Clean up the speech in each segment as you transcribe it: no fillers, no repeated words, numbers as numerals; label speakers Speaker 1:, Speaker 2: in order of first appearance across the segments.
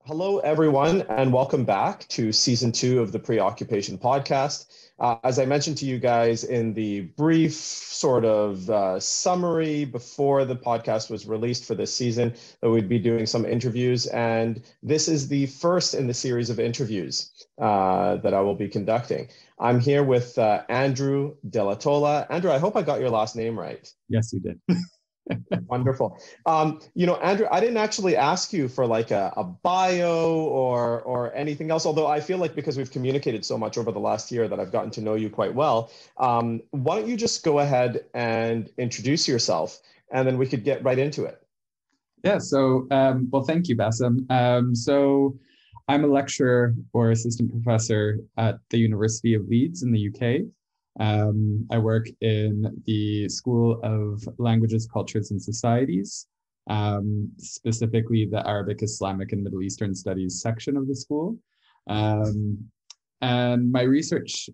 Speaker 1: Hello, everyone, and welcome back to season 2 of the PreOccupation podcast. As I mentioned to you guys in the brief sort of summary before the podcast was released for this season, that we'd be doing some interviews, and this is the first in the series of interviews that I will be conducting. I'm here with Andrew Delatolla. Andrew, I hope I got your last name right.
Speaker 2: Yes, you did.
Speaker 1: Wonderful. Andrew, I didn't actually ask you for like a bio or anything else, although I feel like because we've communicated so much over the last year that I've gotten to know you quite well. Why don't you just go ahead and introduce yourself, and then we could get right into it.
Speaker 2: Yeah, well, thank you, Bassem. So I'm a lecturer or assistant professor at the University of Leeds in the UK. I work in the School of Languages, Cultures, and Societies, specifically the Arabic, Islamic, and Middle Eastern Studies section of the school. And my research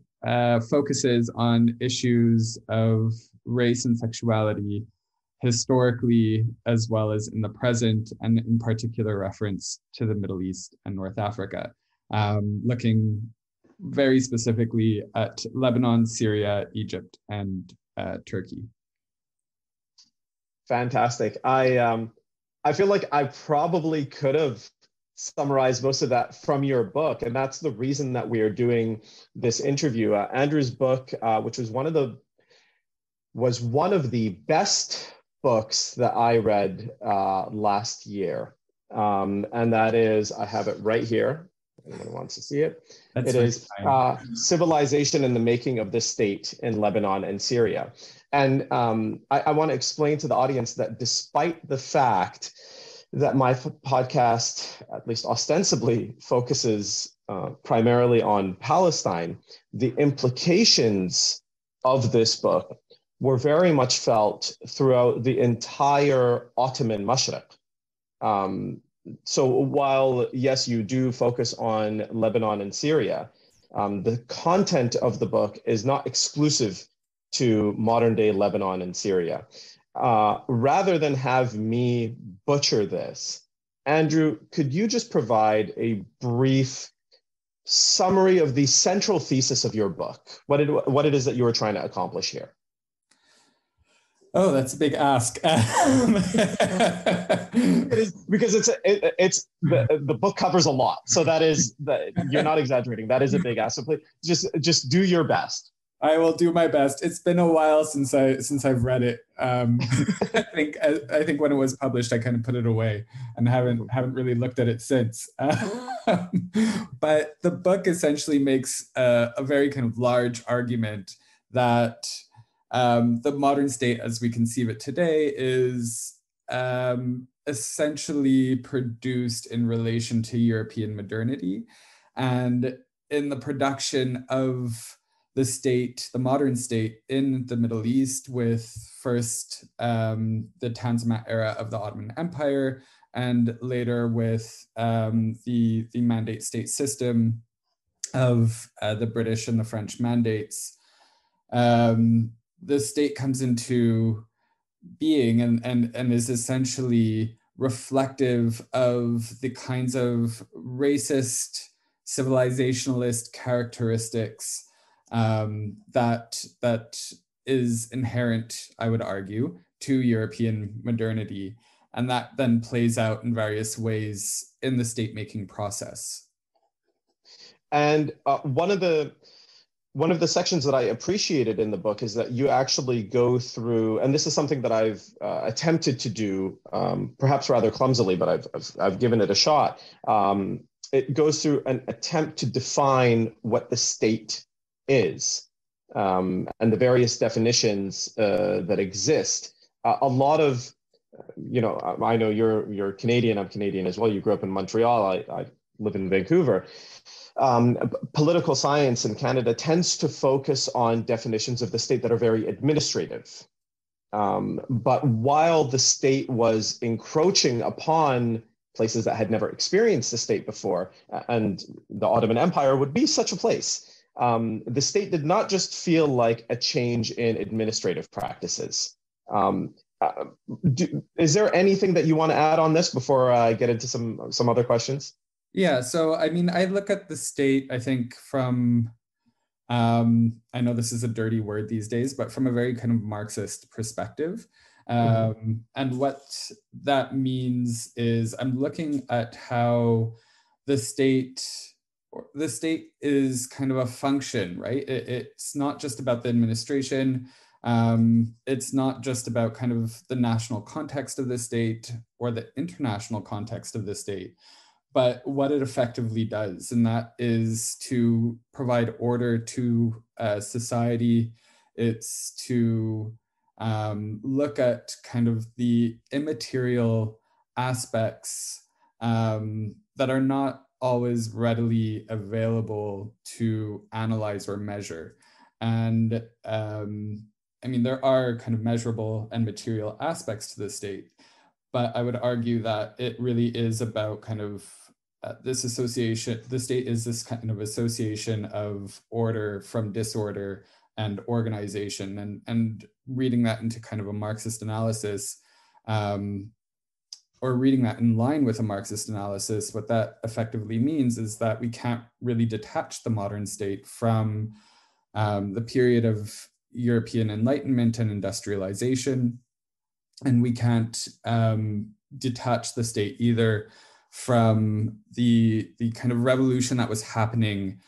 Speaker 2: focuses on issues of race and sexuality historically, as well as in the present, and in particular reference to the Middle East and North Africa, looking very specifically at Lebanon, Syria, Egypt, and Turkey.
Speaker 1: Fantastic. I feel like I probably could have summarized most of that from your book, and that's the reason that we are doing this interview. Andrew's book, which was one of the best books that I read last year, and that is, I have it right here. Anyone wants to see it? It is Civilization and the Making of the State in Lebanon and Syria. And I want to explain to the audience that despite the fact that my podcast, at least ostensibly, focuses primarily on Palestine, the implications of this book were very much felt throughout the entire Ottoman Mashriq. So while, yes, you do focus on Lebanon and Syria, the content of the book is not exclusive to modern day Lebanon and Syria. Rather than have me butcher this, Andrew, could you just provide a brief summary of the central thesis of your book? What it is that you were trying to accomplish here?
Speaker 2: Oh, that's a big ask.
Speaker 1: It is, because it's the book covers a lot, so you're not exaggerating. That is a big ask. So please, just do your best.
Speaker 2: I will do my best. It's been a while since I've read it. I think when it was published, I kind of put it away and haven't really looked at it since. But the book essentially makes a very kind of large argument that the modern state, as we conceive it today, is essentially produced in relation to European modernity, and in the production of the state, the modern state in the Middle East, with first the Tanzimat era of the Ottoman Empire, and later with the mandate state system of the British and the French mandates. The state comes into being and is essentially reflective of the kinds of racist, civilizationalist characteristics that is inherent, I would argue, to European modernity, and that then plays out in various ways in the state-making process.
Speaker 1: And one of the sections that I appreciated in the book is that you actually go through, and this is something that I've attempted to do, perhaps rather clumsily, but I've given it a shot. It goes through an attempt to define what the state is, and the various definitions that exist. A lot of, I know you're Canadian, I'm Canadian as well. You grew up in Montreal, I live in Vancouver. Political science in Canada tends to focus on definitions of the state that are very administrative. But while the state was encroaching upon places that had never experienced the state before, and the Ottoman Empire would be such a place, the state did not just feel like a change in administrative practices. Is there anything that you want to add on this before I get into some other questions?
Speaker 2: Yeah, so I mean, I look at the state, I think, from, I know this is a dirty word these days, but from a very kind of Marxist perspective.
Speaker 1: Mhm.
Speaker 2: And what that means is I'm looking at how the state the state is kind of a function, right? It's not just about the administration. It's not just about kind of the national context of the state or the international context of the state, but what it effectively does, and that is to provide order to society. It's to look at kind of the immaterial aspects that are not always readily available to analyze or measure. And I mean, there are kind of measurable and material aspects to the state, but I would argue that it really is about kind of this association. The state is this kind of association of order from disorder and organization, and reading that into kind of a Marxist analysis, or reading that in line with a Marxist analysis, what that effectively means is that we can't really detach the modern state from the period of European Enlightenment and industrialization. And we can't detach the state either from the kind of revolution that was happening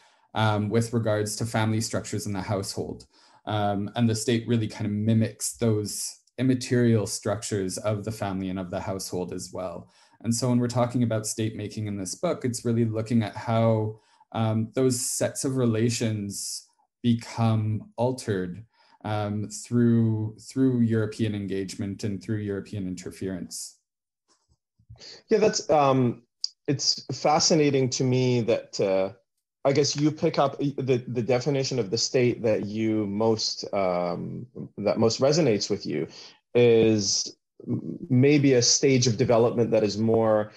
Speaker 2: with regards to family structures in the household. And the state really kind of mimics those immaterial structures of the family and of the household as well. And so when we're talking about state making in this book, it's really looking at how those sets of relations become altered through European engagement and through European interference.
Speaker 1: Yeah, that's it's fascinating to me that I guess you pick up the definition of the state that you most that most resonates with you is maybe a stage of development that is more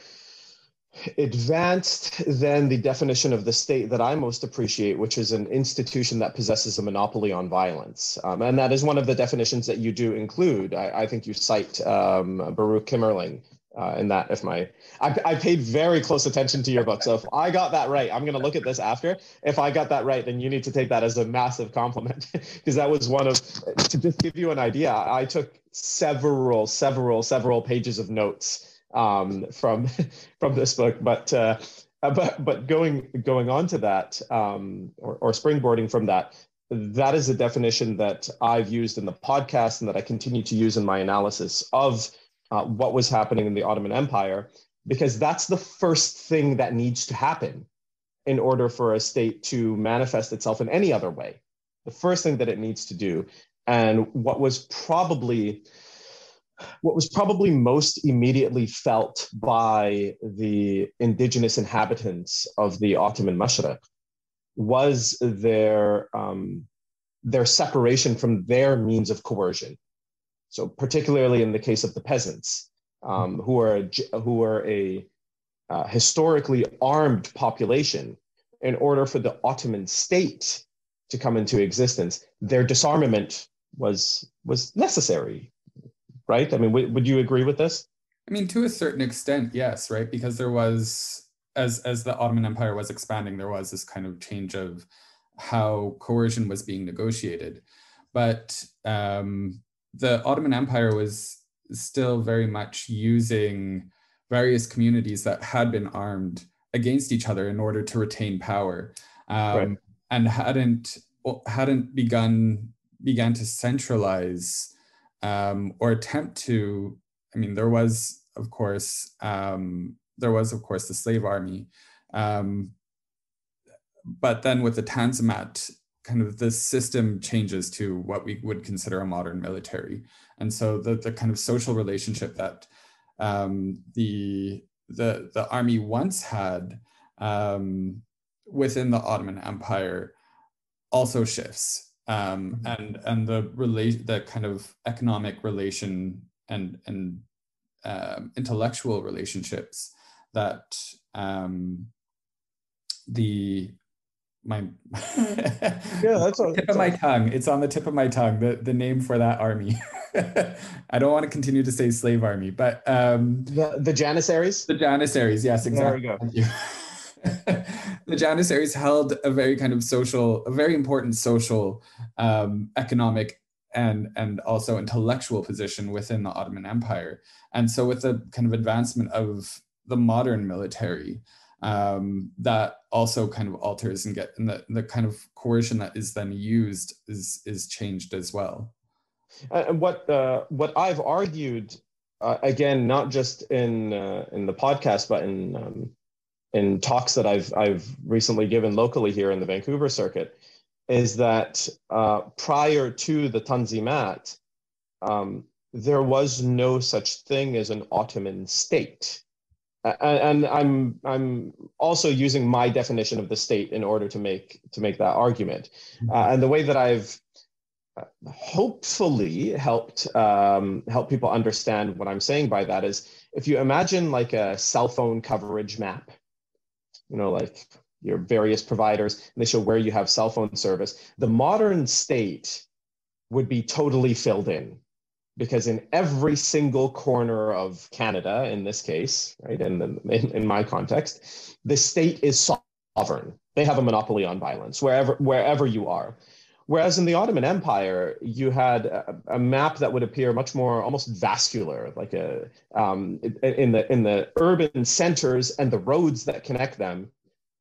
Speaker 1: advanced than the definition of the state that I most appreciate, which is an institution that possesses a monopoly on violence. And that is one of the definitions that you do include. I think you cite Baruch Kimmerling in that. I paid very close attention to your book. So if I got that right, I'm going to look at this after. If I got that right, then you need to take that as a massive compliment, because that was one of, to just give you an idea, I took several pages of notes from this book, but going on to that, or springboarding from that, that is a definition that I've used in the podcast and that I continue to use in my analysis of what was happening in the Ottoman Empire, because that's the first thing that needs to happen in order for a state to manifest itself in any other way. The first thing that it needs to do, and what was probably most immediately felt by the indigenous inhabitants of the Ottoman Mashriq was their separation from their means of coercion. So particularly in the case of the peasants, who are a historically armed population, in order for the Ottoman state to come into existence, their disarmament was necessary. Right? I mean, would you agree with this?
Speaker 2: I mean, to a certain extent, yes, right? Because there was, as the Ottoman Empire was expanding, there was this kind of change of how coercion was being negotiated. But the Ottoman Empire was still very much using various communities that had been armed against each other in order to retain power,
Speaker 1: Right.
Speaker 2: and hadn't began to centralize or attempt to. I mean, there was of course the slave army, but then with the Tanzimat, kind of the system changes to what we would consider a modern military, and so the kind of social relationship that the army once had within the Ottoman Empire also shifts. And the kind of economic relation and intellectual relationships that my
Speaker 1: Yeah, that's
Speaker 2: tip of my tongue. It's on the tip of my tongue. The name for that army. I don't want to continue to say slave army, but
Speaker 1: the Janissaries.
Speaker 2: The Janissaries, yes, exactly.
Speaker 1: There we go.
Speaker 2: Thank you. The Janissaries held a very kind of social, a very important social, economic, and also intellectual position within the Ottoman Empire. And so with the kind of advancement of the modern military, that also kind of alters and the kind of coercion that is then used is changed as well.
Speaker 1: And what I've argued, again, not just in the podcast, but in talks that I've recently given locally here in the Vancouver circuit, is that prior to the Tanzimat, there was no such thing as an Ottoman state. And I'm also using my definition of the state in order to make that argument. And the way that I've hopefully help people understand what I'm saying by that is, if you imagine like a cell phone coverage map, like your various providers, and they show where you have cell phone service, the modern state would be totally filled in, because in every single corner of Canada, in this case, right, in my context, the state is sovereign. They have a monopoly on violence wherever you are. Whereas in the Ottoman Empire, you had a map that would appear much more almost vascular, like in the urban centers and the roads that connect them.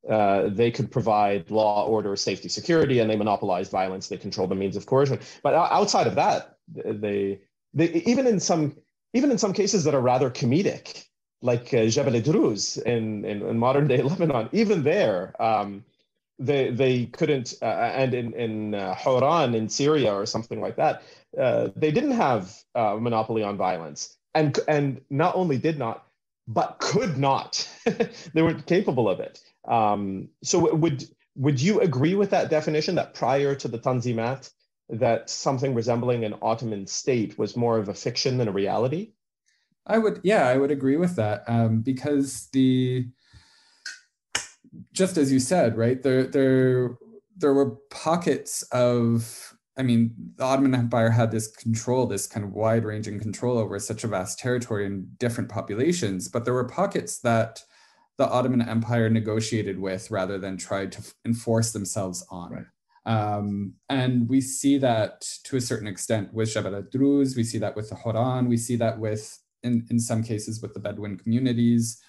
Speaker 1: They could provide law, order, safety, security, and they monopolized violence. They controlled the means of coercion. But outside of that, they even in some cases that are rather comedic, like Jebel Idruz in modern day Lebanon, even there. They couldn't, and in Hawran in Syria or something like that, they didn't have a monopoly on violence, and not only did not, but could not. They weren't capable of it. So would you agree with that definition, that prior to the Tanzimat, that something resembling an Ottoman state was more of a fiction than a reality?
Speaker 2: I would agree with that, because just as you said, right, there were pockets of, the Ottoman Empire had this control, this kind of wide-ranging control over such a vast territory and different populations, but there were pockets that the Ottoman Empire negotiated with rather than tried to enforce themselves on. Right. And we see that to a certain extent with Jebel al-Druz, we see that with the Horan, we see that with, in some cases, with the Bedouin communities,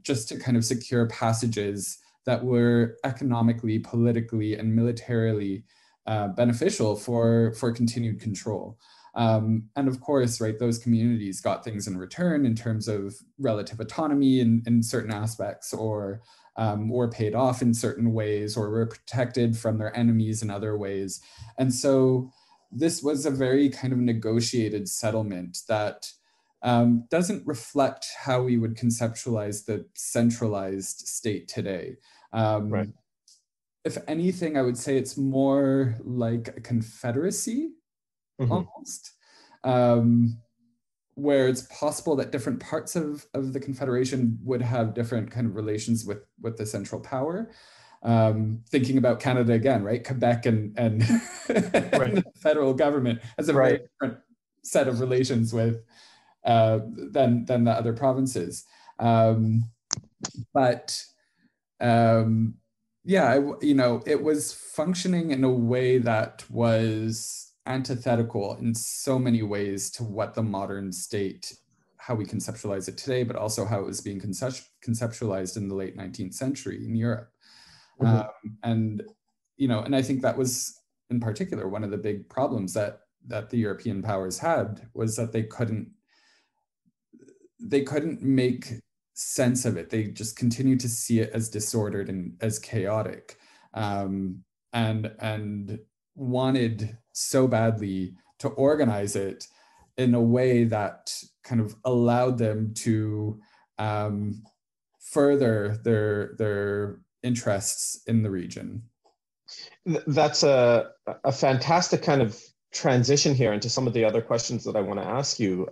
Speaker 2: just to kind of secure passages that were economically, politically, and militarily beneficial for continued control. And of course, right, those communities got things in return in terms of relative autonomy in certain aspects, or were paid off in certain ways, or were protected from their enemies in other ways. And so this was a very kind of negotiated settlement that doesn't reflect how we would conceptualize the centralized state today.
Speaker 1: Right.
Speaker 2: If anything, I would say it's more like a confederacy, almost, where it's possible that different parts of the confederation would have different kind of relations with the central power. Thinking about Canada again, right? Quebec and right. And the federal government has a very different set of relations with than the other provinces. It was functioning in a way that was antithetical in so many ways to what the modern state, how we conceptualize it today, but also how it was being conceptualized in the late 19th century in Europe. And I think that was in particular one of the big problems that the European powers had, was that they couldn't make sense of it. They just continued to see it as disordered and as chaotic, and wanted so badly to organize it in a way that kind of allowed them to further their interests in the region.
Speaker 1: That's a fantastic kind of transition here into some of the other questions that I want to ask you.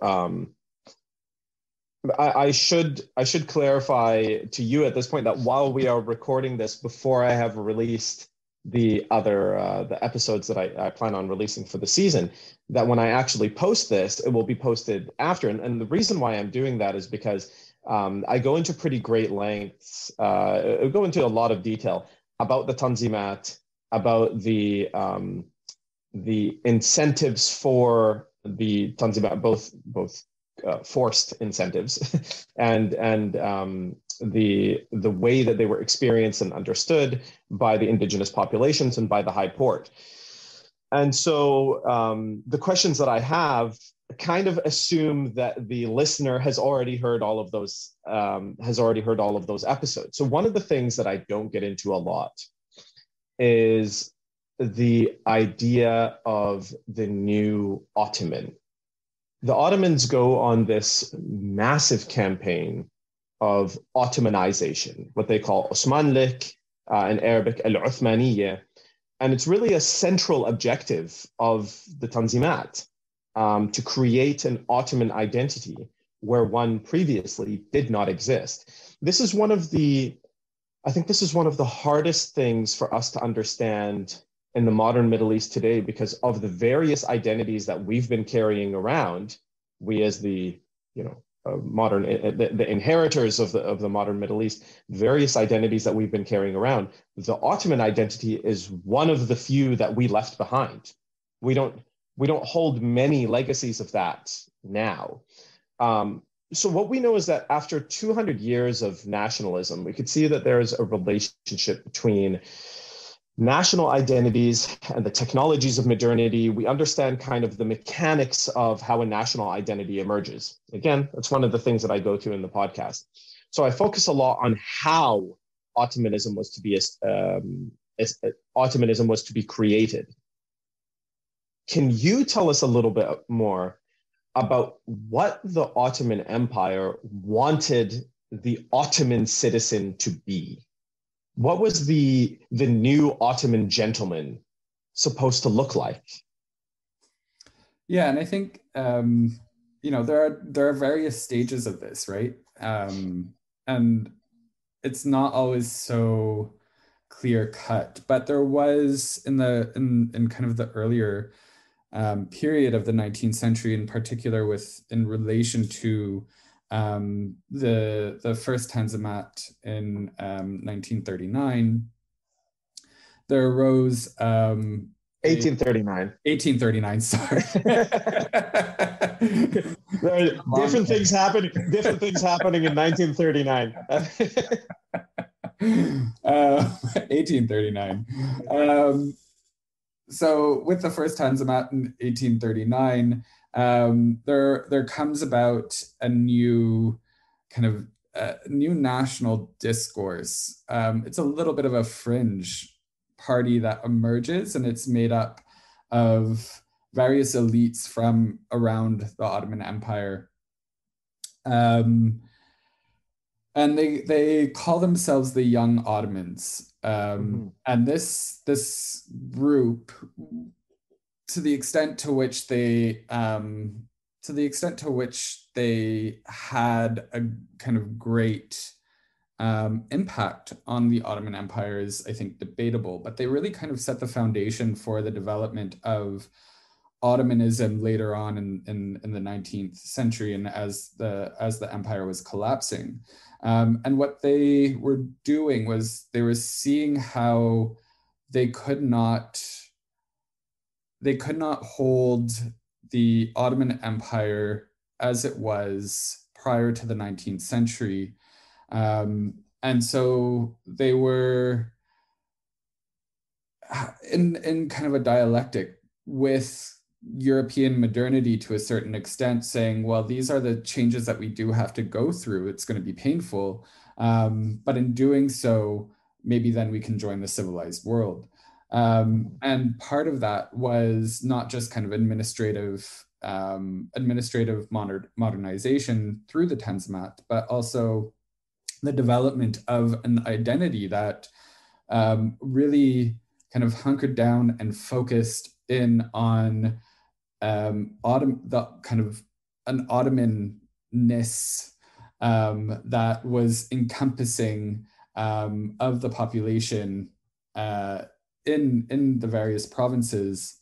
Speaker 1: I should clarify to you at this point that while we are recording this, before I have released the episodes that I plan on releasing for the season, that when I actually post this, it will be posted after. And the reason why I'm doing that is because I go into pretty great lengths, go into a lot of detail about the Tanzimat, about the incentives for the Tanzimat, both forced incentives and the way that they were experienced and understood by the indigenous populations and by the High Port. And so the questions that I have kind of assume that the listener has already heard all of those episodes. So one of the things that I don't get into a lot is the idea of the new Ottoman. The Ottomans go on this massive campaign of Ottomanization, what they call Osmanlik, in Arabic, Al-Uthmaniyya. And it's really a central objective of the Tanzimat, to create an Ottoman identity where one previously did not exist. This is one of the, I think this is one of the hardest things for us to understand in the modern Middle East today, because of the various identities that we've been carrying around, we as the, modern, the inheritors of the modern Middle East, various identities that we've been carrying around. The Ottoman identity is one of the few that we left behind. We don't hold many legacies of that now. So what we know is that after 200 years of nationalism, we could see that there is a relationship between national identities and the technologies of modernity. We understand kind of the mechanics of how a national identity emerges. Again, that's one of the things that I go to in the podcast. So I focus a lot on how Ottomanism was to be created. Can you tell us a little bit more about what the Ottoman Empire wanted the Ottoman citizen to be? What was the new Ottoman gentleman supposed to look like?
Speaker 2: Yeah, and I think there are various stages of this, right? And it's not always so clear cut, but there was in kind of the earlier period of the 19th century, in particular, in relation to the first Tanzimat in 1939, there arose
Speaker 1: 1839.
Speaker 2: 1839, sorry.
Speaker 1: Different things happening in 1939.
Speaker 2: 1839. So with the first Tanzimat in 1839, there comes about a new kind of new national discourse. It's a little bit of a fringe party that emerges, and it's made up of various elites from around the Ottoman Empire. And they call themselves the Young Ottomans. And this group, to the extent to which they had a kind of great impact on the Ottoman Empire, is, I think, debatable. But they really kind of set the foundation for the development of Ottomanism later on in the 19th century, and as the empire was collapsing. And what they were doing was they were seeing how they could not hold the Ottoman Empire as it was prior to the 19th century. And so they were in kind of a dialectic with European modernity to a certain extent, saying, well, these are the changes that we do have to go through. It's going to be painful. But in doing so, maybe then we can join the civilized world. And part of that was not just kind of administrative modernization through the Tanzimat, but also the development of an identity that really kind of hunkered down and focused in on the kind of an Ottomanness that was encompassing of the population in the various provinces,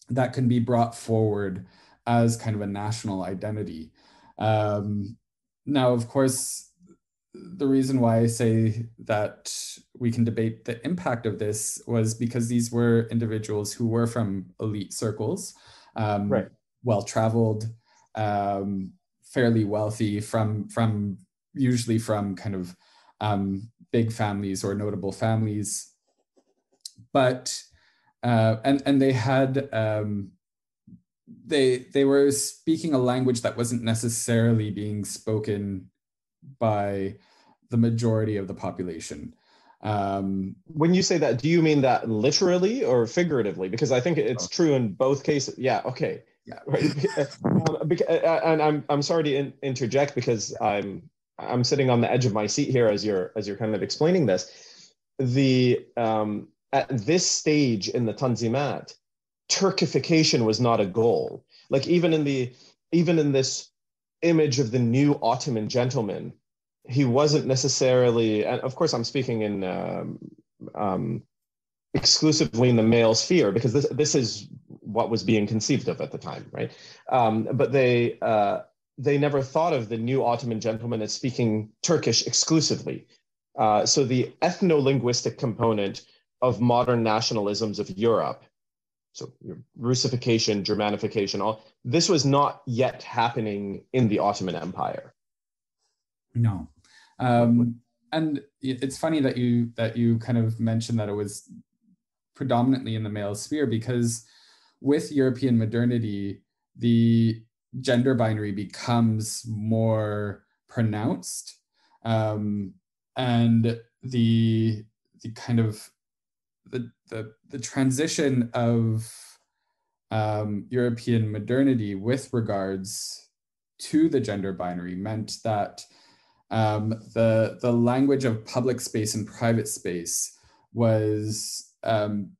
Speaker 2: that can be brought forward as kind of a national identity. Now, of course, the reason why I say that we can debate the impact of this was because these were individuals who were from elite circles,
Speaker 1: Right.
Speaker 2: well-traveled, fairly wealthy, from usually from kind of big families or notable families, but and they had they were speaking a language that wasn't necessarily being spoken by the majority of the population.
Speaker 1: When you say that, do you mean that literally or figuratively? Because I think it's true in both cases. Yeah. Okay.
Speaker 2: Yeah.
Speaker 1: Right. And I'm sorry to interject because I'm sitting on the edge of my seat here as you're kind of explaining this. The at this stage in the Tanzimat, Turkification was not a goal. Like even in this image of the new Ottoman gentleman, he wasn't necessarily, and of course I'm speaking in exclusively in the male sphere because this is what was being conceived of at the time, right? But they never thought of the new Ottoman gentleman as speaking Turkish exclusively. So the ethno-linguistic component of modern nationalisms of Europe, so Russification, Germanification, all this was not yet happening in the Ottoman Empire.
Speaker 2: No. And it's funny that you kind of mentioned that it was predominantly in the male sphere, because with European modernity, the gender binary becomes more pronounced, and the kind of the transition of European modernity with regards to the gender binary meant that the language of public space and private space was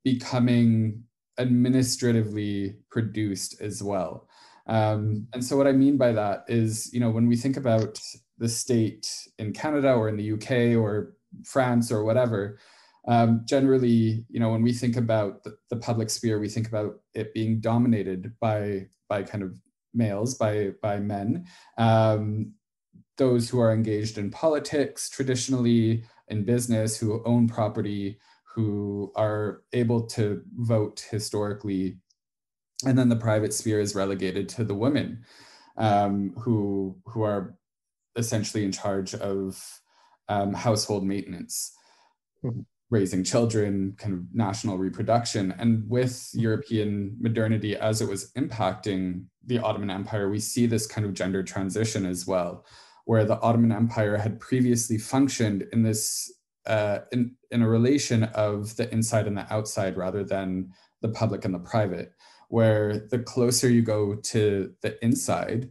Speaker 2: becoming administratively produced as well. And so what I mean by that is, when we think about the state in Canada or in the UK or France or whatever, generally, when we think about the public sphere, we think about it being dominated by kind of males, by men, those who are engaged in politics, traditionally in business, who own property, who are able to vote historically. And then the private sphere is relegated to the women, who are essentially in charge of household maintenance, raising children, kind of national reproduction. And with European modernity, as it was impacting the Ottoman Empire, we see this kind of gender transition as well, where the Ottoman Empire had previously functioned in this in a relation of the inside and the outside rather than the public and the private, where the closer you go to the inside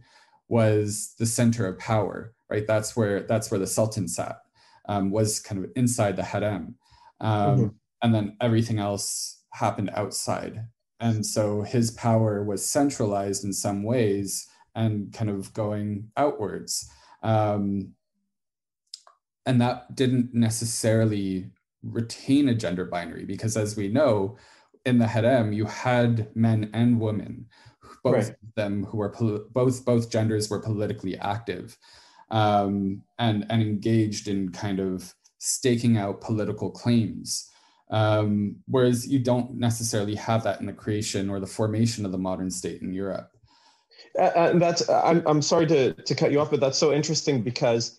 Speaker 2: was the center of power, right? That's where the Sultan sat, was kind of inside the harem. And then everything else happened outside. And so his power was centralized in some ways and kind of going outwards. And that didn't necessarily retain a gender binary, because as we know, in the harem, you had men and women, both of them who were both genders were politically active, and engaged in kind of staking out political claims. Whereas you don't necessarily have that in the creation or the formation of the modern state in Europe.
Speaker 1: I'm sorry to cut you off, but that's so interesting because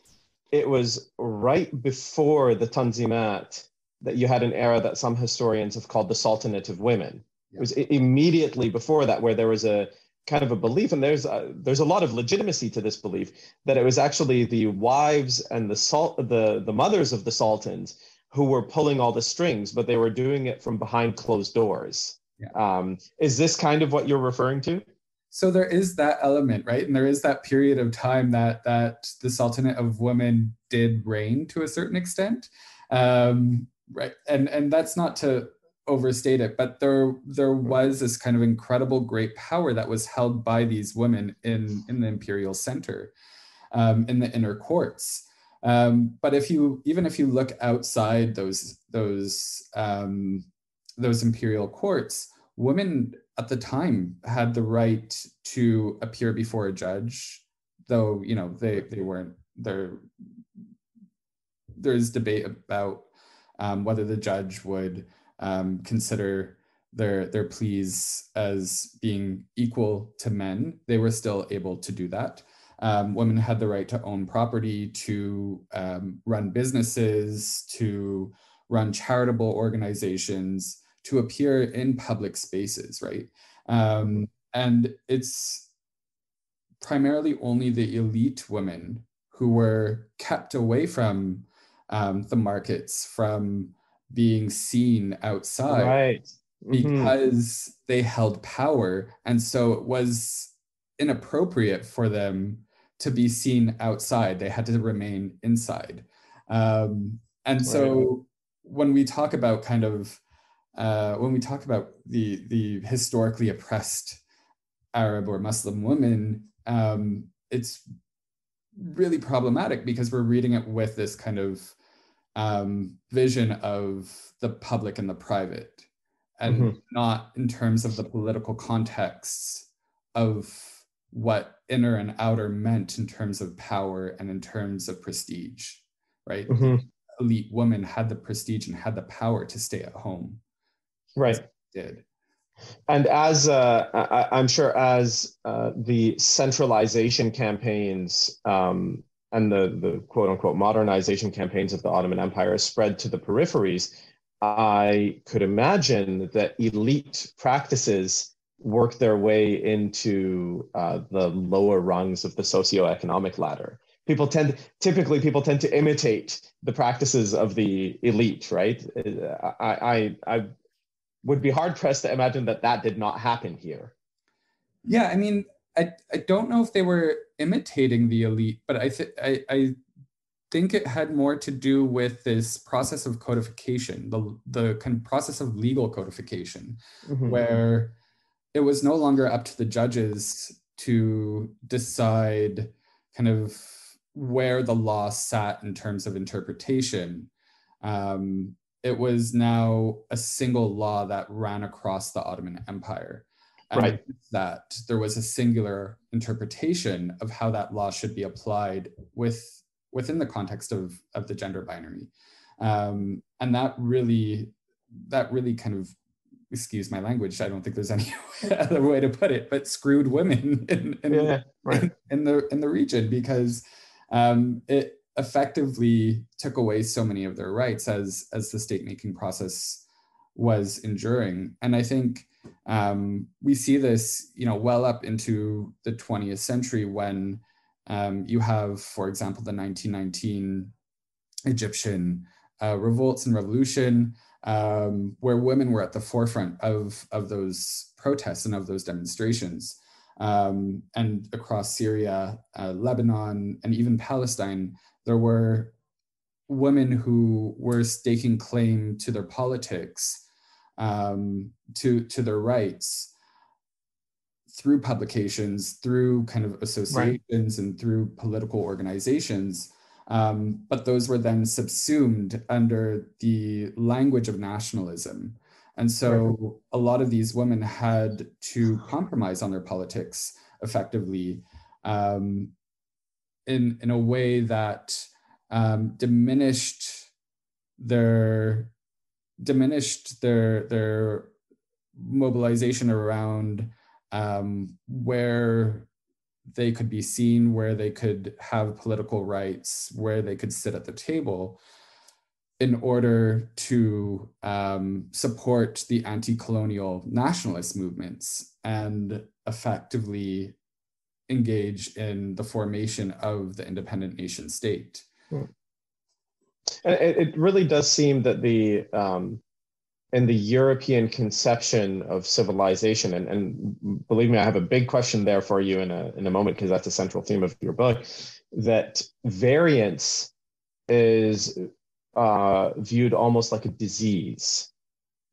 Speaker 1: it was right before the Tanzimat that you had an era that some historians have called the Sultanate of Women. It was immediately before that where there was a kind of a belief, and there's a lot of legitimacy to this belief, that it was actually the wives and the mothers of the sultans who were pulling all the strings, but they were doing it from behind closed doors. Is this kind of what you're referring to?
Speaker 2: So there is that element, right? And there is that period of time that the Sultanate of Women did reign to a certain extent, right? And that's not to overstate it, but there was this kind of incredible great power that was held by these women in the imperial center, in the inner courts. But even if you look outside those imperial courts, women at the time had the right to appear before a judge, though they weren't there's debate about whether the judge would consider their pleas as being equal to men. They were still able to do that. Women had the right to own property, to run businesses, to run charitable organizations, to appear in public spaces, right? And it's primarily only the elite women who were kept away from the markets, from being seen outside,
Speaker 1: right,
Speaker 2: because they held power. And so it was inappropriate for them to be seen outside. They had to remain inside. And so when we talk about the historically oppressed Arab or Muslim women, it's really problematic because we're reading it with this kind of vision of the public and the private, and not in terms of the political contexts of what inner and outer meant in terms of power and in terms of prestige, right? The elite woman had the prestige and had the power to stay at home.
Speaker 1: Right.
Speaker 2: Did.
Speaker 1: And as I'm sure as the centralization campaigns and the quote unquote modernization campaigns of the Ottoman Empire spread to the peripheries, I could imagine that elite practices work their way into the lower rungs of the socioeconomic ladder. Typically people tend to imitate the practices of the elite, right? I would be hard pressed to imagine that did not happen here.
Speaker 2: Yeah, I mean, I don't know if they were imitating the elite, but I think it had more to do with this process of codification, the kind of process of legal codification, where it was no longer up to the judges to decide kind of where the law sat in terms of interpretation. It was now a single law that ran across the Ottoman Empire. And that there was a singular interpretation of how that law should be applied within the context of the gender binary. And that really kind of, excuse my language, I don't think there's any other way to put it, but screwed women in the region, because it effectively took away so many of their rights as the state-making process was enduring. And I think we see this, well up into the 20th century when you have, for example, the 1919 Egyptian revolts and revolution, where women were at the forefront of those protests and of those demonstrations. And across Syria, Lebanon, and even Palestine, there were women who were staking claim to their politics, to their rights, through publications, through kind of associations, and through political organizations. But those were then subsumed under the language of nationalism. And so a lot of these women had to compromise on their politics effectively, in a way that diminished their mobilization around where they could be seen, where they could have political rights, where they could sit at the table, in order to support the anti-colonial nationalist movements and effectively engage in the formation of the independent nation state.
Speaker 1: And it really does seem that in the European conception of civilization, and believe me, I have a big question there for you in a moment, because that's a central theme of your book, that variance is viewed almost like a disease.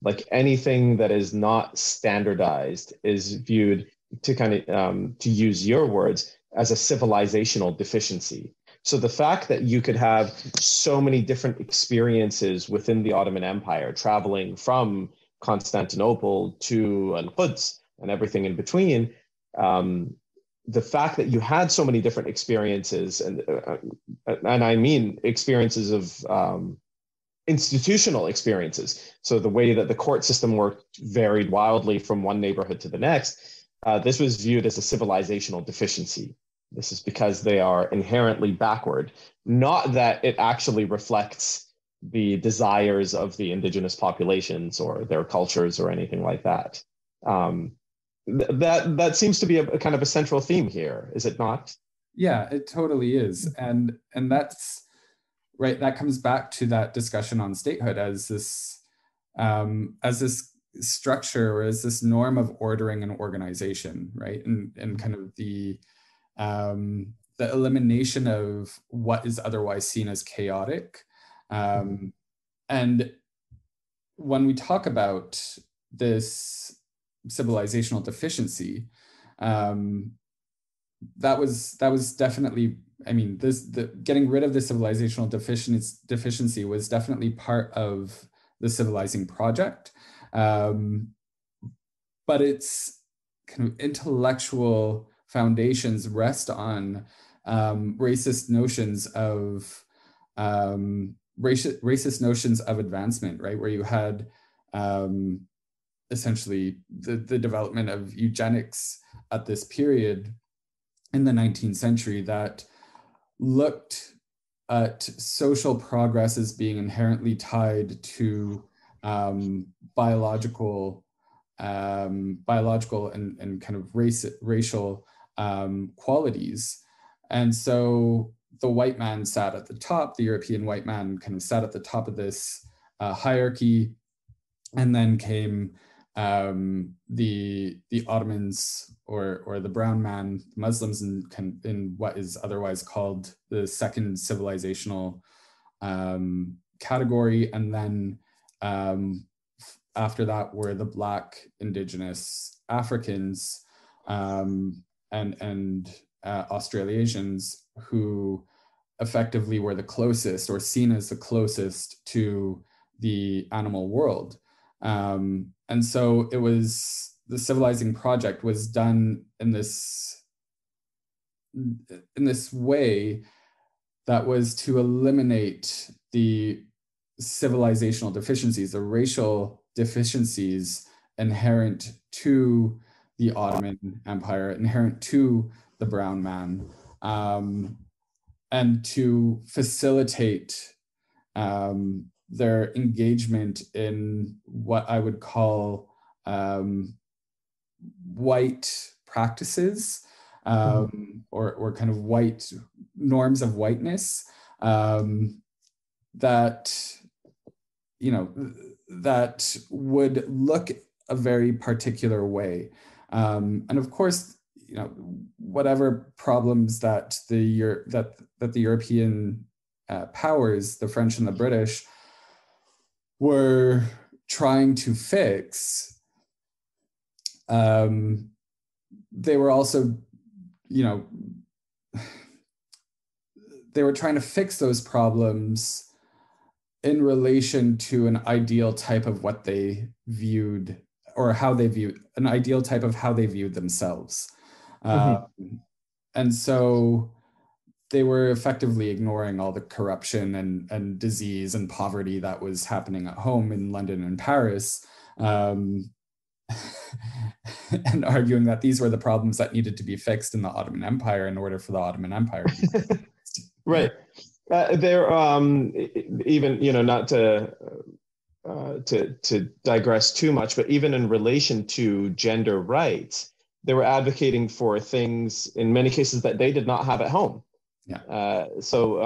Speaker 1: Like anything that is not standardized is viewed, to kind of to use your words, as a civilizational deficiency. So the fact that you could have so many different experiences within the Ottoman Empire, traveling from Constantinople to Al-Quds and everything in between, the fact that you had so many different experiences, and I mean experiences of institutional experiences. So the way that the court system worked varied wildly from one neighborhood to the next. This was viewed as a civilizational deficiency. This is because they are inherently backward, not that it actually reflects the desires of the indigenous populations or their cultures or anything like that. That seems to be a kind of a central theme here, is it not?
Speaker 2: Yeah, it totally is, and that's right. That comes back to that discussion on statehood as this structure, or as this norm of ordering and organization, right? And kind of the elimination of what is otherwise seen as chaotic. And when we talk about this civilizational deficiency, that was definitely, I mean, the getting rid of the civilizational deficiency was definitely part of the civilizing project. But its kind of intellectual foundations rest on racist notions of racist notions of advancement, right? Where you had essentially the development of eugenics at this period in the 19th century that looked at social progress as being inherently tied to biological and kind of racial qualities. And so the white man sat at the top, the European white man kind of sat at the top of this hierarchy, and then came the Ottomans or the brown man, Muslims, in what is otherwise called the second civilizational category. And then after that were the Black, indigenous Africans, and Australasians, who effectively were the closest, or seen as the closest, to the animal world. And so it was, the civilizing project was done in this way that was to eliminate the civilizational deficiencies, the racial deficiencies inherent to the Ottoman Empire, inherent to the brown man, and to facilitate their engagement in what I would call white practices, or kind of white norms of whiteness, that, you know, that would look a very particular way. And of course, you know, whatever problems that the European powers, the French and the British, were trying to fix, they were also, you know, they were trying to fix those problems in relation to an ideal type of what they viewed, or how they viewed, an ideal type of how they viewed themselves. And so they were effectively ignoring all the corruption and disease and poverty that was happening at home in London and Paris, and arguing that these were the problems that needed to be fixed in the Ottoman Empire in order for the Ottoman Empire to be fixed.
Speaker 1: Right. There, even, you know, not to digress too much, but even in relation to gender rights, they were advocating for things in many cases that they did not have at home.
Speaker 2: Yeah.
Speaker 1: So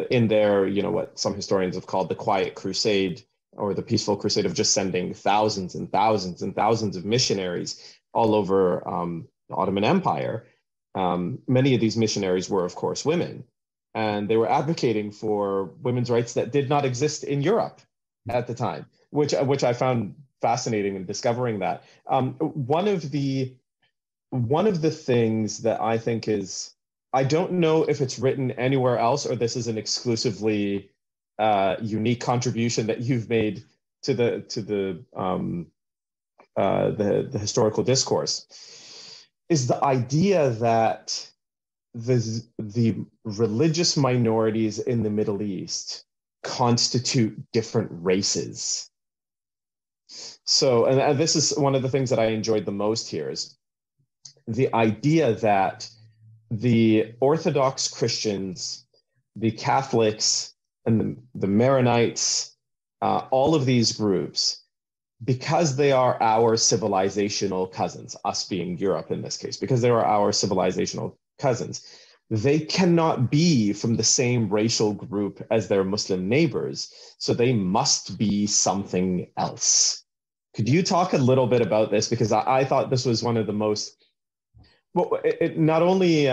Speaker 1: in their, you know, what some historians have called the Quiet Crusade, or the Peaceful Crusade, of just sending thousands and thousands and thousands of missionaries all over the Ottoman Empire, many of these missionaries were, of course, women. And they were advocating for women's rights that did not exist in Europe at the time, which I found fascinating in discovering that. One of the things that I think is, I don't know if it's written anywhere else or this is an exclusively unique contribution that you've made to the historical discourse, is the idea that the religious minorities in the Middle East constitute different races. So, and this is one of the things that I enjoyed the most here, is the idea that the Orthodox Christians, the Catholics, and the Maronites, all of these groups, because they are our civilizational cousins, us being Europe in this case, because they are our civilizational cousins, they cannot be from the same racial group as their Muslim neighbors, so they must be something else. Could you talk a little bit about this? Because I thought this was one of the most, well, it not only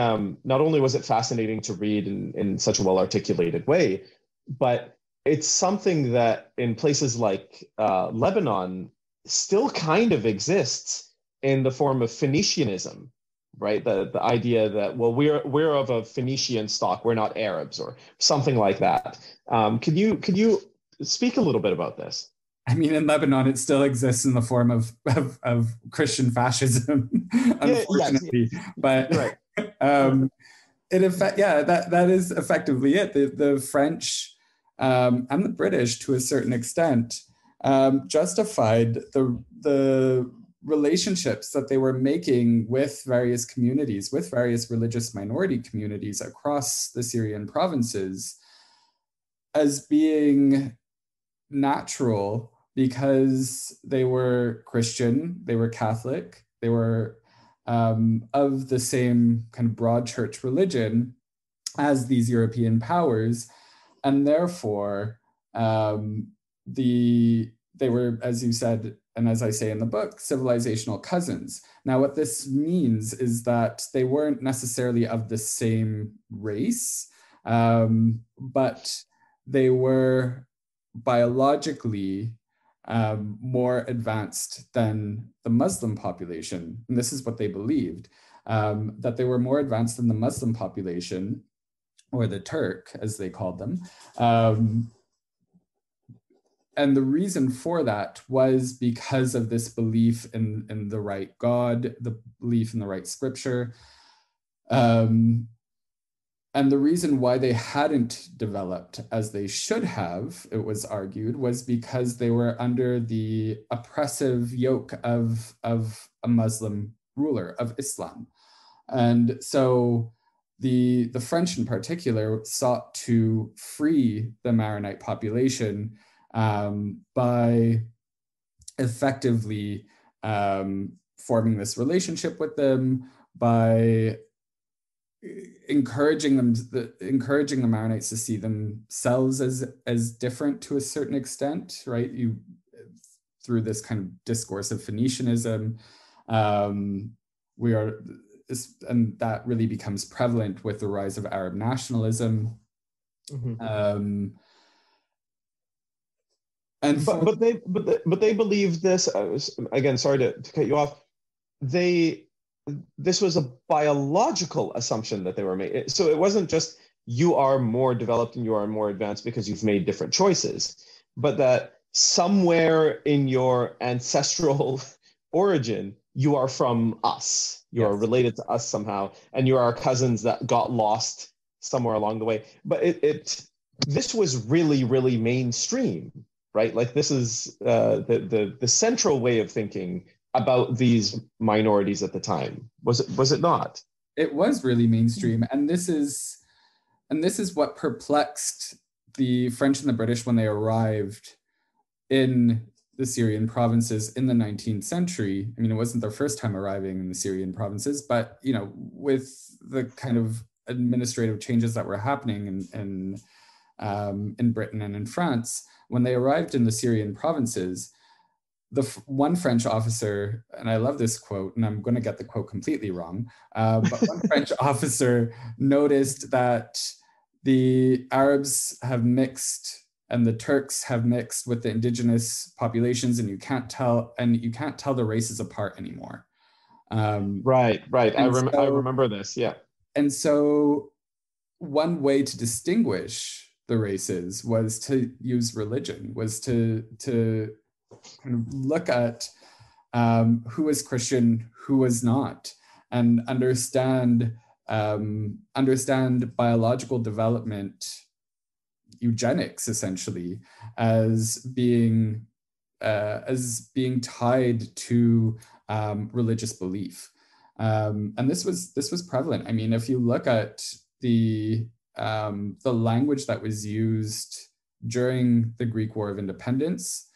Speaker 1: was it fascinating to read in such a well-articulated way, but it's something that in places like Lebanon still kind of exists in the form of Phoenicianism, right? The idea that, well, we're of a Phoenician stock, we're not Arabs, or something like that. Can you speak a little bit about this?
Speaker 2: I mean, in Lebanon, it still exists in the form of Christian fascism, unfortunately.
Speaker 1: Yeah,
Speaker 2: but
Speaker 1: right.
Speaker 2: that is effectively it. The French and the British, to a certain extent, justified the relationships that they were making with various communities, with various religious minority communities across the Syrian provinces, as being natural, because they were Christian, they were Catholic, they were of the same kind of broad church religion as these European powers, and therefore they were, as you said, and as I say in the book, civilizational cousins. Now, what this means is that they weren't necessarily of the same race, but they were biologically more advanced than the Muslim population. And this is what they believed, that they were more advanced than the Muslim population, or the Turk, as they called them. And the reason for that was because of this belief in the right God, the belief in the right scripture. And the reason why they hadn't developed as they should have, it was argued, was because they were under the oppressive yoke of a Muslim ruler, of Islam. And so the French in particular sought to free the Maronite population by effectively forming this relationship with them, by encouraging the Maronites to see themselves as different to a certain extent, right? Through this kind of discourse of Phoenicianism, and that really becomes prevalent with the rise of Arab nationalism.
Speaker 1: Mm-hmm.
Speaker 2: But
Speaker 1: they believe this. Again, sorry to cut you off. This was a biological assumption that they were made. So it wasn't just you are more developed and you are more advanced because you've made different choices, but that somewhere in your ancestral origin, you are from us. You are related to us somehow, and you are our cousins that got lost somewhere along the way. But this was really, really mainstream, right? Like this is the central way of thinking about these minorities at the time. Was it not?
Speaker 2: It was really mainstream, and this is what perplexed the French and the British when they arrived in the Syrian provinces in the 19th century. I mean, it wasn't their first time arriving in the Syrian provinces, but with the kind of administrative changes that were happening in Britain and in France, when they arrived in the Syrian provinces, the one French officer, and I love this quote, and I'm going to get the quote completely wrong, but one French officer noticed that the Arabs have mixed and the Turks have mixed with the indigenous populations, and you can't tell the races apart anymore.
Speaker 1: Right. I remember this. Yeah.
Speaker 2: And so one way to distinguish the races was to use religion, was to kind of look at who was Christian, who was not. and understand biological development, eugenics essentially, as being tied to religious belief. And this was prevalent. I mean, if you look at the language that was used during the Greek War of Independence,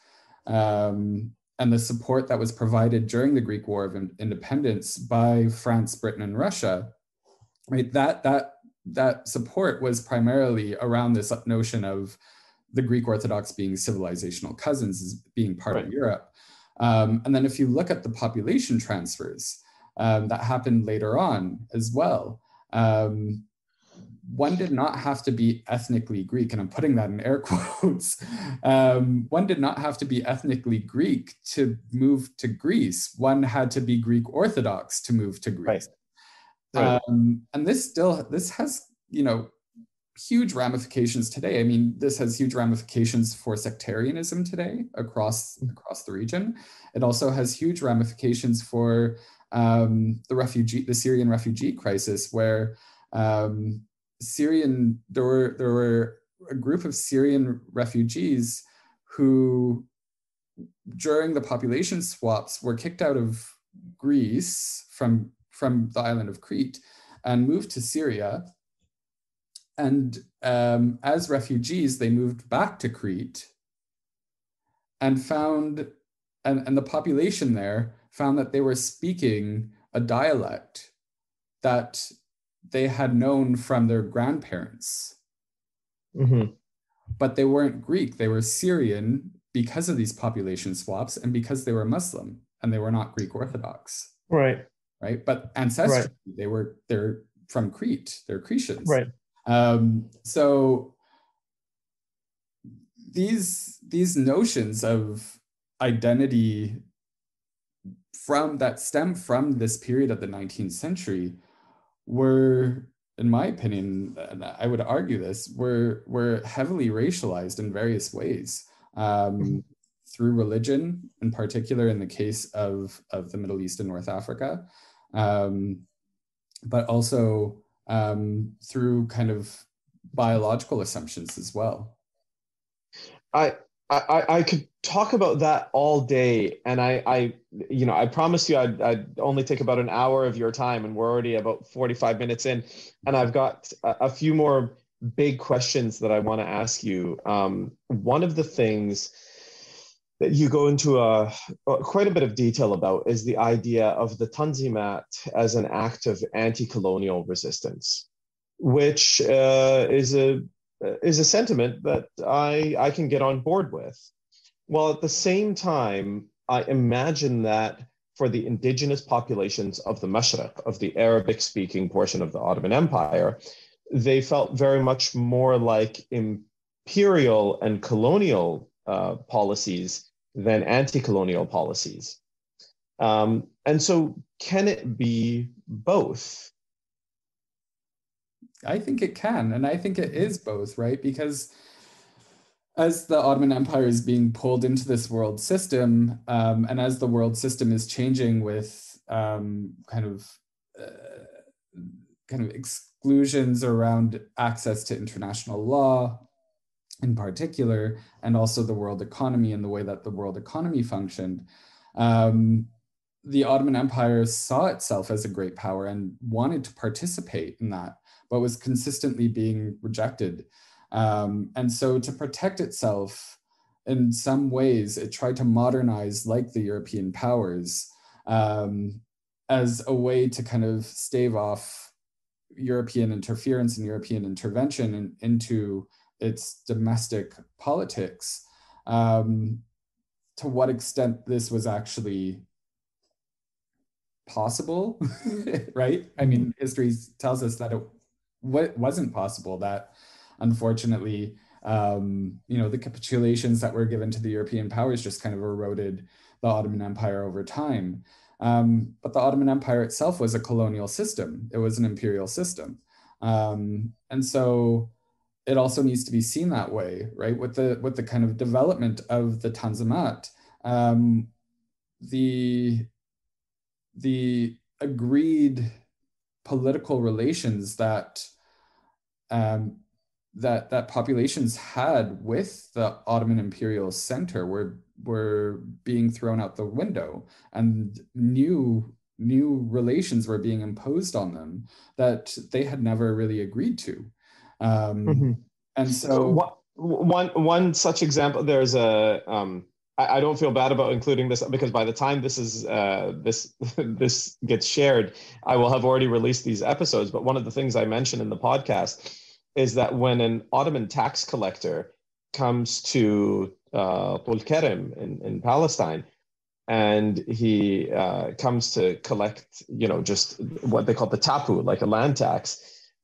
Speaker 2: and the support that was provided during the Greek War of Independence by France, Britain, and Russia, right? That support was primarily around this notion of the Greek Orthodox being civilizational cousins, as being part of Europe. And then if you look at the population transfers that happened later on as well, one did not have to be ethnically Greek, and I'm putting that in air quotes. One did not have to be ethnically Greek to move to Greece. One had to be Greek Orthodox to move to Greece. Right. And this has, huge ramifications today. I mean, this has huge ramifications for sectarianism today across the region. It also has huge ramifications for the Syrian refugee crisis, where there were a group of Syrian refugees who, during the population swaps, were kicked out of Greece from the island of Crete and moved to Syria. And as refugees, they moved back to Crete and and the population there found that they were speaking a dialect that they had known from their grandparents. Mm-hmm. But they weren't Greek, they were Syrian because of these population swaps and because they were Muslim and they were not Greek Orthodox.
Speaker 1: Right.
Speaker 2: Right. But ancestrally, they're from Crete, they're Cretians.
Speaker 1: Right.
Speaker 2: So these notions of identity that stem from this period of the 19th century were, in my opinion, and I would argue this, were heavily racialized in various ways, through religion, in particular in the case of the Middle East and North Africa, but also through kind of biological assumptions as well.
Speaker 1: I could talk about that all day, and I promise you I'd only take about an hour of your time, and we're already about 45 minutes in, and I've got a few more big questions that I want to ask you. One of the things that you go into quite a bit of detail about is the idea of the Tanzimat as an act of anti-colonial resistance, which is a sentiment that I can get on board with. While at the same time, I imagine that for the indigenous populations of the Mashriq, of the Arabic-speaking portion of the Ottoman Empire, they felt very much more like imperial and colonial policies than anti-colonial policies. And so can it be both?
Speaker 2: I think it can, and I think it is both, right? Because as the Ottoman Empire is being pulled into this world system, and as the world system is changing with kind of exclusions around access to international law in particular, and also the world economy and the way that the world economy functioned, the Ottoman Empire saw itself as a great power and wanted to participate in that, but was consistently being rejected. And so to protect itself, in some ways, it tried to modernize like the European powers, as a way to kind of stave off European interference and European intervention into its domestic politics. To what extent this was actually possible, right? I mean, history tells us that it wasn't possible, that unfortunately, the capitulations that were given to the European powers just kind of eroded the Ottoman Empire over time. But the Ottoman Empire itself was a colonial system. It was an imperial system. And so it also needs to be seen that way, right? With the kind of development of the Tanzimat, the agreed political relations that that populations had with the Ottoman imperial center were being thrown out the window, and new relations were being imposed on them that they had never really agreed to.
Speaker 1: Mhm.
Speaker 2: And so
Speaker 1: One such example, there's a I don't feel bad about including this because by the time this is this gets shared, I will have already released these episodes. But one of the things I mentioned in the podcast is that when an Ottoman tax collector comes to Tulkarem in Palestine, and he comes to collect, just what they call the tapu, like a land tax,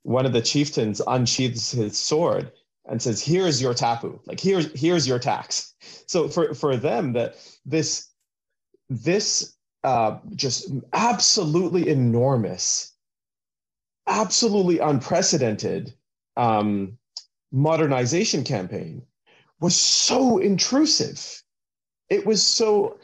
Speaker 1: one of the chieftains unsheathes his sword and says, "Here's your tapu, like here's your tax." So for them, that this just absolutely enormous, absolutely unprecedented modernization campaign was so intrusive. It was so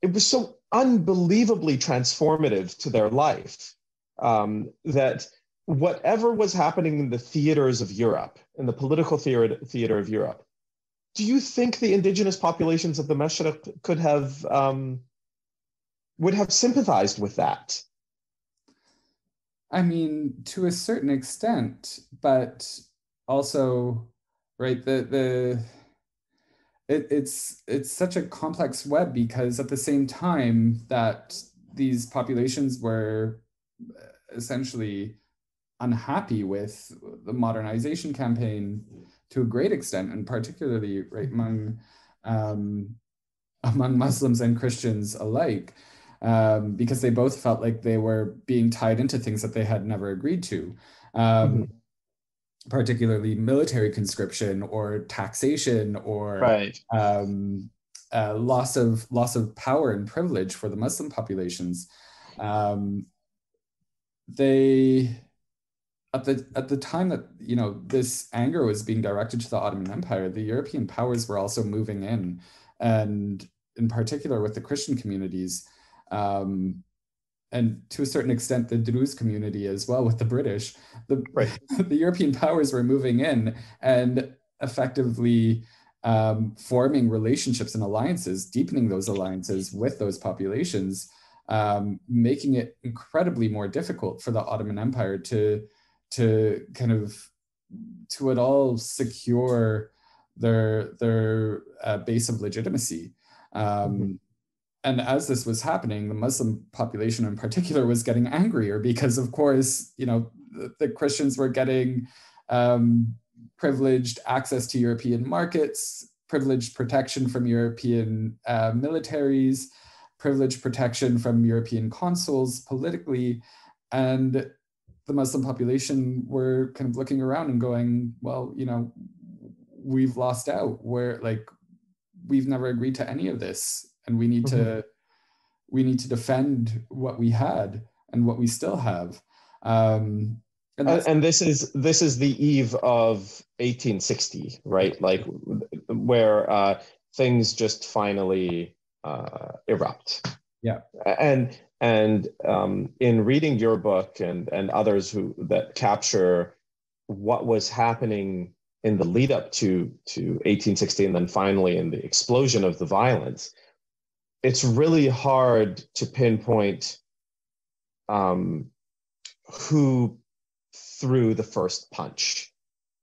Speaker 1: it was so unbelievably transformative to their life, that whatever was happening in the theaters of Europe, in the political theater of Europe, do you think the indigenous populations of the Mashriq could have would have sympathized with that?
Speaker 2: I mean, to a certain extent, but also, right, it's such a complex web, because at the same time that these populations were essentially unhappy with the modernization campaign to a great extent, and particularly right among Muslims and Christians alike, because they both felt like they were being tied into things that they had never agreed to.
Speaker 1: Mhm.
Speaker 2: Particularly military conscription or taxation or
Speaker 1: Right.
Speaker 2: loss of power and privilege for the Muslim populations. They at the time that this anger was being directed to the Ottoman Empire, the European powers were also moving in, and in particular with the Christian communities. And to a certain extent, the Druze community as well with the British, the,
Speaker 1: Right.
Speaker 2: the European powers were moving in and effectively forming relationships and alliances, deepening those alliances with those populations, making it incredibly more difficult for the Ottoman Empire to kind of to at all secure their base of legitimacy.
Speaker 1: Mhm.
Speaker 2: And as this was happening, the Muslim population in particular was getting angrier because, of course, the Christians were getting privileged access to European markets, privileged protection from European militaries, privileged protection from European consuls politically. And the Muslim population were kind of looking around and going, well, we've lost out. We've never agreed to any of this, and we need
Speaker 1: Mhm.
Speaker 2: to defend what we had and what we still have. And that's
Speaker 1: And this is the eve of 1860, right? Like where things just finally erupt.
Speaker 2: yeah,
Speaker 1: And in reading your book and others who that capture what was happening in the lead up to 1860 and then finally in the explosion of the violence, it's really hard to pinpoint um, who threw the first punch,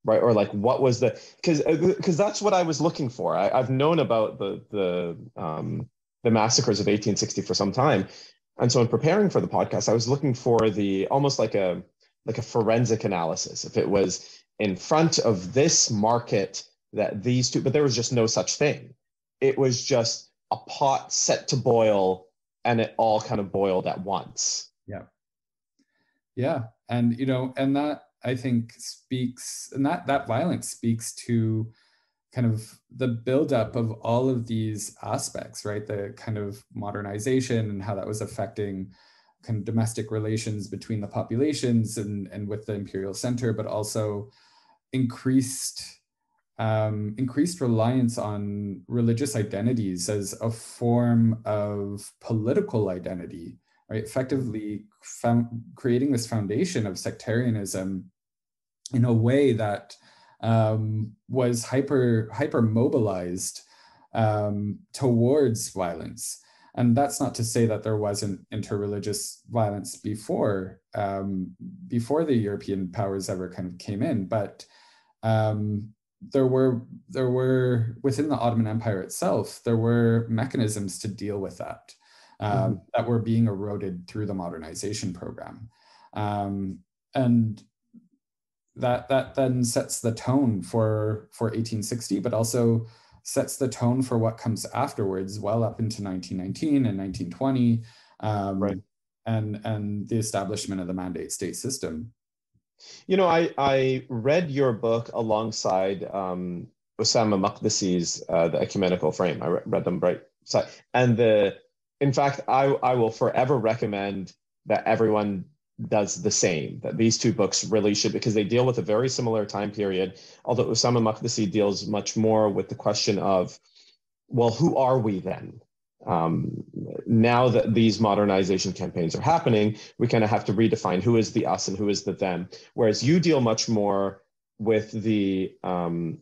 Speaker 1: right? Or like what was because that's what I was looking for. I've known about the massacres of 1860 for some time, and so in preparing for the podcast, I was looking for the almost like a forensic analysis. If it was in front of this market that these two, but there was just no such thing. It was just a pot set to boil, and it all kind of boiled at once.
Speaker 2: yeah, yeah. And and that, I think, speaks, and that violence speaks to kind of the buildup of all of these aspects, right? The kind of modernization and how that was affecting kind of domestic relations between the populations and with the imperial center, but also increased increased reliance on religious identities as a form of political identity, right? Effectively creating this foundation of sectarianism in a way that was hyper mobilized towards violence. And that's not to say that there wasn't interreligious violence before the European powers ever kind of came in, but there were within the Ottoman Empire itself, there were mechanisms to deal with that that were being eroded through the modernization program, and that then sets the tone for 1860, but also sets the tone for what comes afterwards, well up into 1919 and 1920,
Speaker 1: Right.
Speaker 2: and the establishment of the mandate state system.
Speaker 1: You know, I read your book alongside Osama Maqdisi's The Ecumenical Frame. I read them right side. And in fact, I will forever recommend that everyone does the same, that these two books really should, because they deal with a very similar time period, although Osama Maqdisi deals much more with the question of, well, who are we then? Now that these modernization campaigns are happening, we kind of have to redefine who is the us and who is the them, whereas you deal much more with the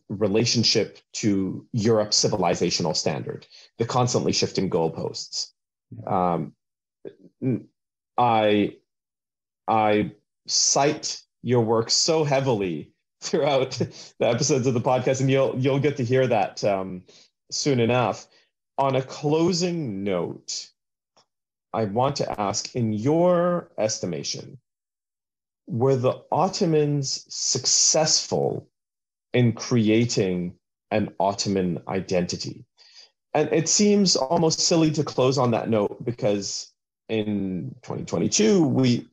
Speaker 1: relationship to Europe's civilizational standard, the constantly shifting goalposts. I cite your work so heavily throughout the episodes of the podcast, and you'll get to hear that soon enough. On a closing note, I want to ask, in your estimation, were the Ottomans successful in creating an Ottoman identity? And it seems almost silly to close on that note, because in 2022,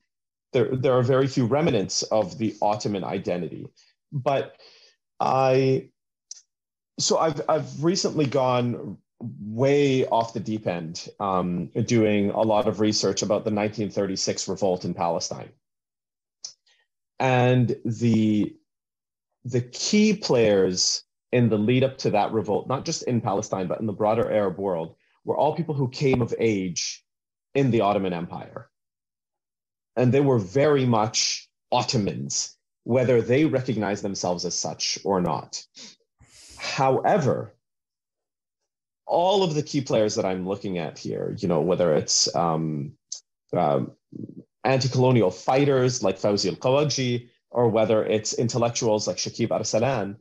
Speaker 1: there are very few remnants of the Ottoman identity. But I've recently gone way off the deep end, doing a lot of research about the 1936 revolt in Palestine. And the key players in the lead up to that revolt, not just in Palestine, but in the broader Arab world, were all people who came of age in the Ottoman Empire. And they were very much Ottomans, whether they recognize themselves as such or not. However, all of the key players that I'm looking at here, you know, whether it's anti-colonial fighters like Fawzi al-Qawaqji, or whether it's intellectuals like Shakib Arsalan,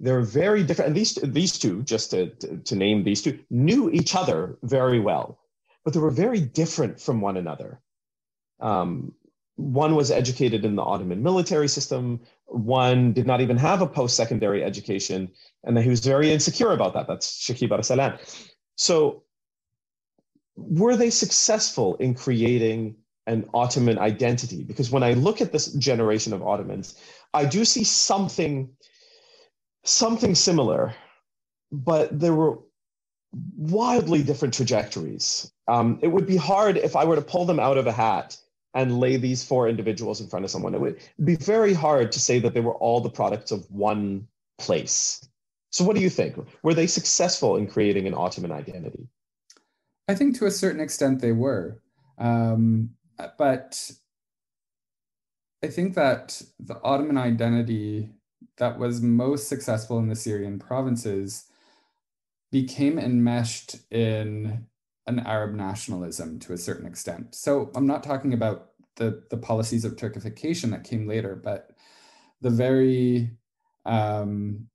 Speaker 1: they're very different. And these two, just to name these two, knew each other very well, but they were very different from one another. One was educated in the Ottoman military system. One did not even have a post-secondary education, and he was very insecure about that. That's Shakib Arsalan. So were they successful in creating an Ottoman identity? Because when I look at this generation of Ottomans, I do see something similar, but there were wildly different trajectories. It would be hard if I were to pull them out of a hat and lay these four individuals in front of someone. It would be very hard to say that they were all the products of one place. So what do you think? Were they successful in creating an Ottoman identity?
Speaker 2: I think to a certain extent they were. But I think that the Ottoman identity that was most successful in the Syrian provinces became enmeshed in an Arab nationalism to a certain extent. So I'm not talking about the policies of Turkification that came later, but the very I don't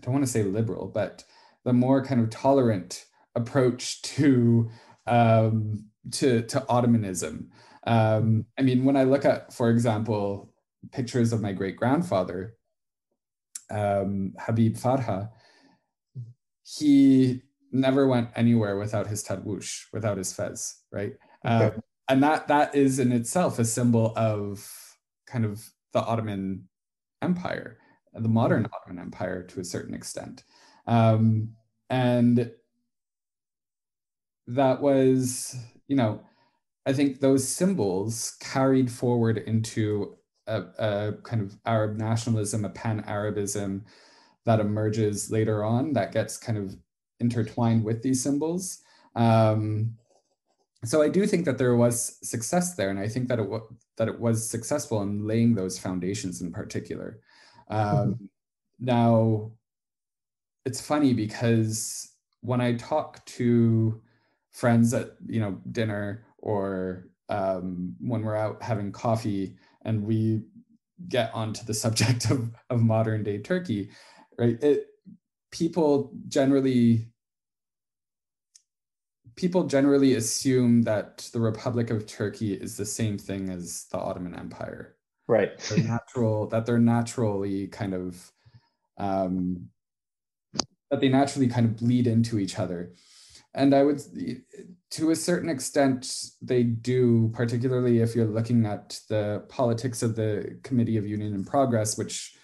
Speaker 2: want to say liberal, but the more kind of tolerant approach to Ottomanism. I mean, when I look at, for example, pictures of my great-grandfather, Habib Farha, he never went anywhere without his tarbush, without his fez, right? Okay. And that is in itself a symbol of kind of the Ottoman Empire, the modern Ottoman Empire to a certain extent. And that was, you know, I think those symbols carried forward into a kind of Arab nationalism, a pan-Arabism that emerges later on, that gets kind of intertwined with these symbols. So I do think that there was success there, and I think that it was successful in laying those foundations in particular. Now, it's funny because when I talk to friends at dinner or when we're out having coffee and we get onto the subject of modern day Turkey, right? People generally assume that the Republic of Turkey is the same thing as the Ottoman Empire.
Speaker 1: Right.
Speaker 2: They're naturally kind of that they naturally kind of bleed into each other. And I would, to a certain extent, they do, particularly if you're looking at the politics of the Committee of Union and Progress, which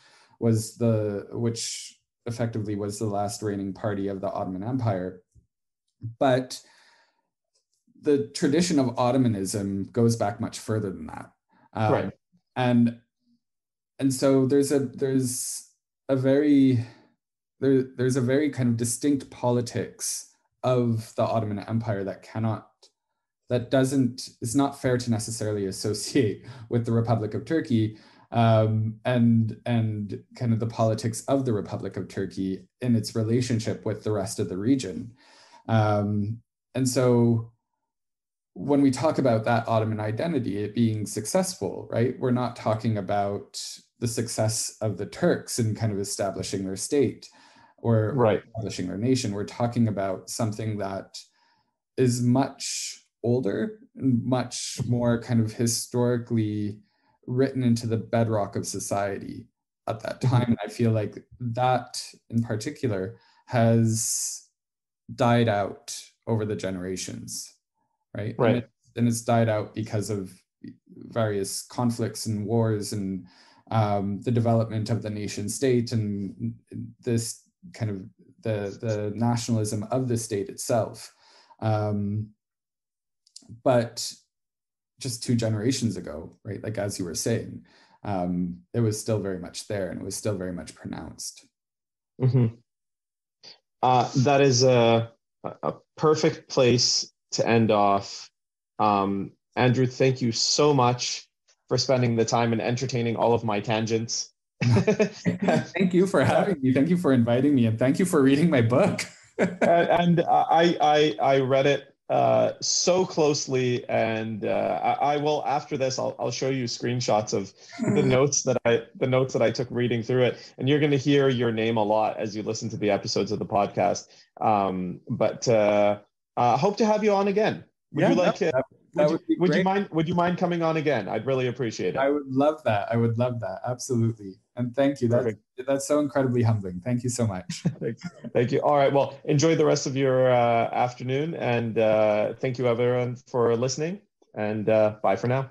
Speaker 2: effectively was the last reigning party of the Ottoman Empire. But the tradition of Ottomanism goes back much further than that.
Speaker 1: Right.
Speaker 2: And so there's a very kind of distinct politics of the Ottoman Empire it's not fair to necessarily associate with the Republic of Turkey, and kind of the politics of the Republic of Turkey in its relationship with the rest of the region. And so when we talk about that Ottoman identity, it being successful, right? We're not talking about the success of the Turks in kind of establishing their state or establishing their nation. We're talking about something that is much older and much more kind of historically written into the bedrock of society at that time. And I feel like that in particular has died out over the generations, right?
Speaker 1: Right.
Speaker 2: And it's died out because of various conflicts and wars and the development of the nation state and this kind of the nationalism of the state itself. But just 2 generations ago, right? Like, as you were saying, it was still very much there and it was still very much pronounced.
Speaker 1: That is a perfect place to end off. Andrew, thank you so much for spending the time and entertaining all of my tangents.
Speaker 2: Thank you for having me. Thank you for inviting me, and thank you for reading my book.
Speaker 1: and I read it so closely, and I will, after this, I'll show you screenshots of the notes that I took reading through it, and you're going to hear your name a lot as you listen to the episodes of the podcast. But hope to have you on again. Would you mind coming on again? I'd really appreciate it.
Speaker 2: I would love that. Absolutely. And thank you. That's so incredibly humbling. Thank you so much.
Speaker 1: Thank you. All right. Well, enjoy the rest of your afternoon, and thank you everyone for listening, and bye for now.